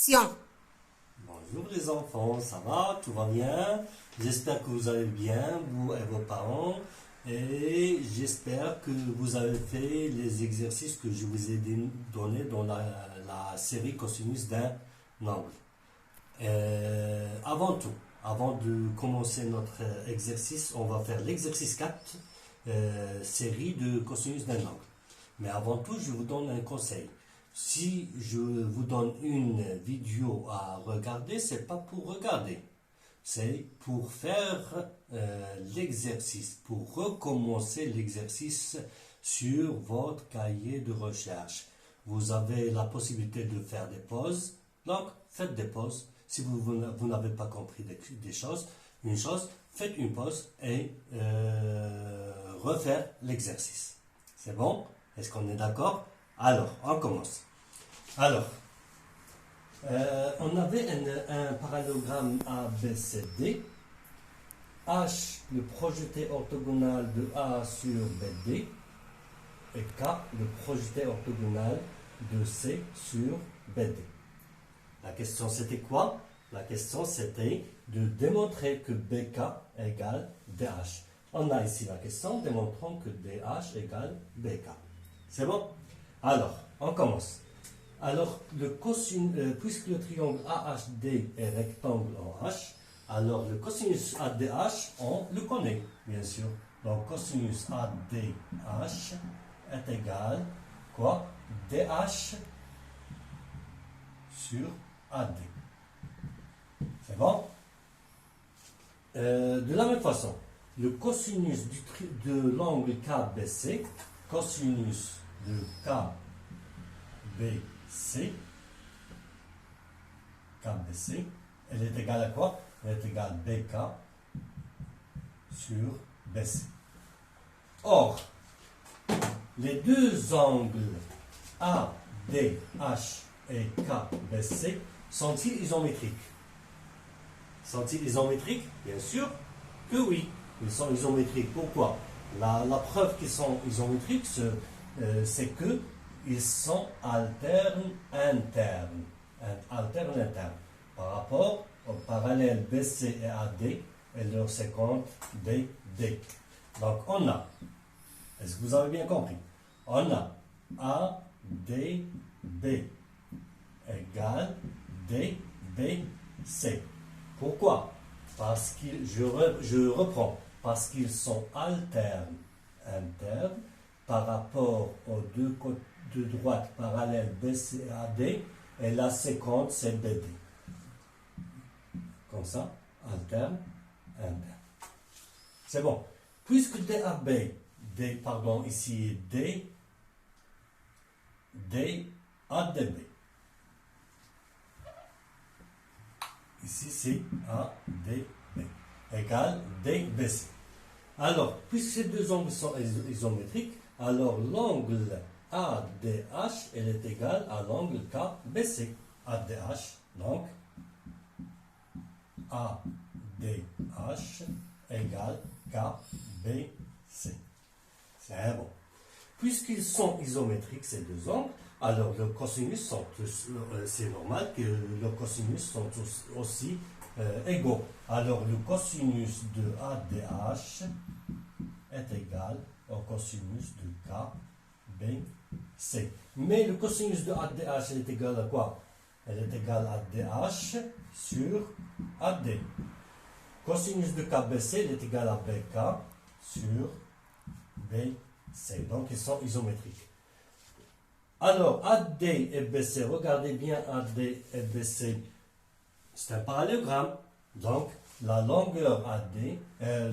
Action. Bonjour les enfants, ça va? Tout va bien? J'espère que vous allez bien, vous et vos parents. Et j'espère que vous avez fait les exercices que je vous ai donnés dans la série cosinus d'un angle. Avant de commencer notre exercice, on va faire l'exercice 4, série de cosinus d'un angle. Mais avant tout, je vous donne un conseil. Si je vous donne une vidéo à regarder, c'est pas pour regarder. C'est pour faire l'exercice, pour recommencer l'exercice sur votre cahier de recherche. Vous avez la possibilité de faire des pauses. Donc, faites des pauses. Si vous n'avez pas compris une chose, faites une pause et refaire l'exercice. C'est bon? Est-ce qu'on est d'accord? Alors, on commence. Alors, on avait un parallélogramme ABCD. H, le projeté orthogonal de A sur BD. Et K, le projeté orthogonal de C sur BD. La question c'était quoi? La question c'était de démontrer que BK égale DH. On a ici la question, démontrons que DH égale BK. C'est bon? Alors, on commence. Alors, puisque le triangle AHD est rectangle en H, alors le cosinus ADH, on le connaît, bien sûr. Donc, cosinus ADH est égal, quoi? DH sur AD. C'est bon? De la même façon, le cosinus de l'angle KBC, cosinus de KBC, elle est égale à quoi? Elle est égale BK sur BC. Or, les deux angles ADH et KBC sont-ils isométriques? Sont-ils isométriques? Bien sûr que oui. Ils sont isométriques. Pourquoi? La preuve qu'ils sont isométriques, c'est qu'ils sont alternes internes. Alternes internes. Par rapport au parallèle BC et AD et leur séquence DD. Donc on a, est-ce que vous avez bien compris? On a ADB égale DBC. Pourquoi? Parce qu'ils, je reprends, parce qu'ils sont alternes internes par rapport aux deux côtés de droite parallèles BC et AD et la séquence c'est BD. Comme ça, alterne, interne. C'est bon. Puisque DAB, ici ADB. Ici, c'est ADB égale DBC. Alors, puisque ces deux angles sont isométriques, alors l'angle ADH, elle est égale à l'angle KBC. ADH, donc, ADH égale KBC. C'est bon. Puisqu'ils sont isométriques, ces deux angles, alors le cosinus c'est normal que le cosinus sont aussi égaux. Alors le cosinus de ADH est égal au cosinus de KBC. Mais le cosinus de ADH est égal à quoi? Elle est égale à DH sur AD. Cosinus de KBC elle est égal à BK sur BC. Donc ils sont isométriques. Alors, AD et BC, regardez bien AD et BC, c'est un parallélogramme. Donc, la longueur AD,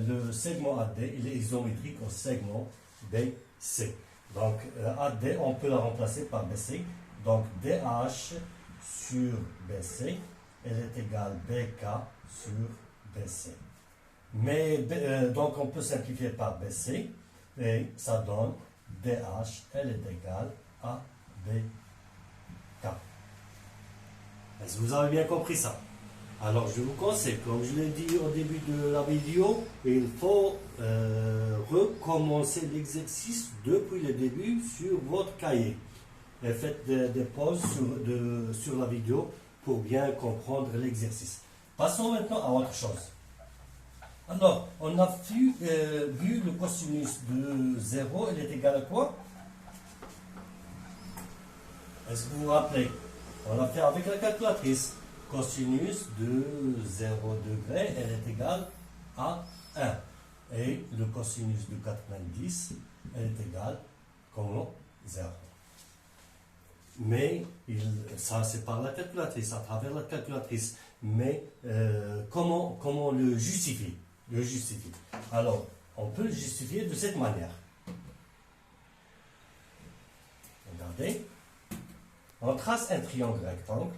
le segment AD, il est isométrique au segment BC. Donc, AD, on peut la remplacer par BC. Donc, DH sur BC, elle est égale BK sur BC. Mais, donc, on peut simplifier par BC, et ça donne DH, elle est égale à BK. Est-ce que vous avez bien compris ça? Alors je vous conseille, comme je l'ai dit au début de la vidéo, il faut recommencer l'exercice depuis le début sur votre cahier. Et faites des pauses sur la vidéo pour bien comprendre l'exercice. Passons maintenant à autre chose. Alors, on a vu le cosinus de 0, il est égal à quoi? Est-ce que vous vous rappelez? On l'a fait avec la calculatrice. Cosinus de 0 degré, elle est égale à 1. Et le cosinus de 90, elle est égale comment? 0. Mais ça, c'est par la calculatrice, à travers la calculatrice. Mais comment le justifier? Alors, on peut le justifier de cette manière. Regardez. On trace un triangle rectangle.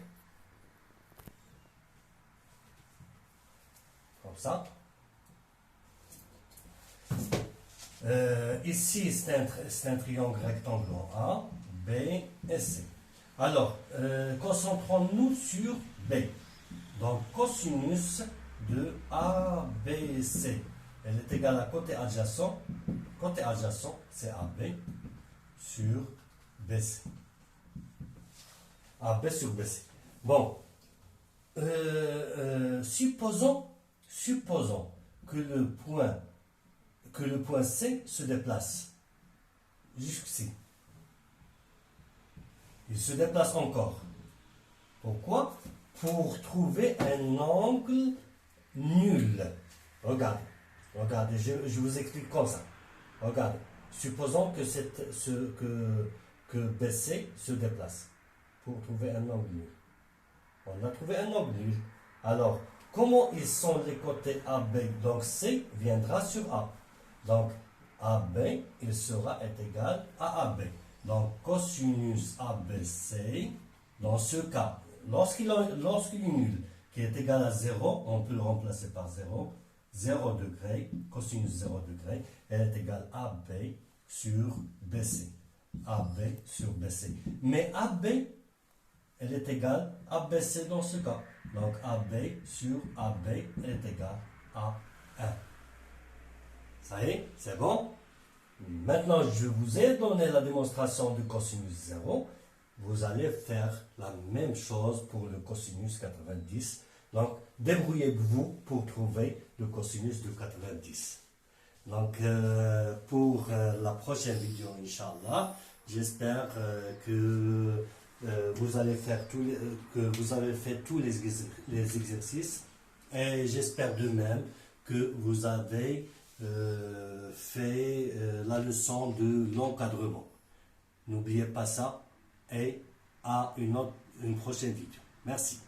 Comme ça. Ici, c'est un triangle rectangle en A, B et C. Alors, concentrons-nous sur B. Donc, cosinus de ABC, elle est égale à côté adjacent. Côté adjacent, c'est AB sur BC. AB sur BC. Bon, supposons que le point C se déplace jusqu'ici. Il se déplace encore. Pourquoi? Pour trouver un angle nul. Regardez, je vous explique comme ça. Regardez, supposons que BC se déplace pour trouver un angle nul. On a trouvé un angle nul. Alors, comment ils sont les côtés AB? Donc C viendra sur A. Donc AB, il sera égal à AB. Donc cosinus ABC, dans ce cas, lorsqu'il est nul, qui est égal à 0, on peut le remplacer par 0. 0 degré, cosinus 0 degré, elle est égale à AB sur BC. AB sur BC. Mais AB, elle est égale à BC dans ce cas. Donc AB sur AB, elle est égale à 1. Ça y est, c'est bon? Maintenant, je vous ai donné la démonstration du cosinus 0. Vous allez faire la même chose pour le cosinus 90. Donc, débrouillez-vous pour trouver le cosinus de 90. Donc, pour la prochaine vidéo, Inch'Allah, j'espère que vous avez fait tous les exercices. Et j'espère de même que vous avez fait la leçon de l'encadrement. N'oubliez pas ça et à une prochaine vidéo. Merci.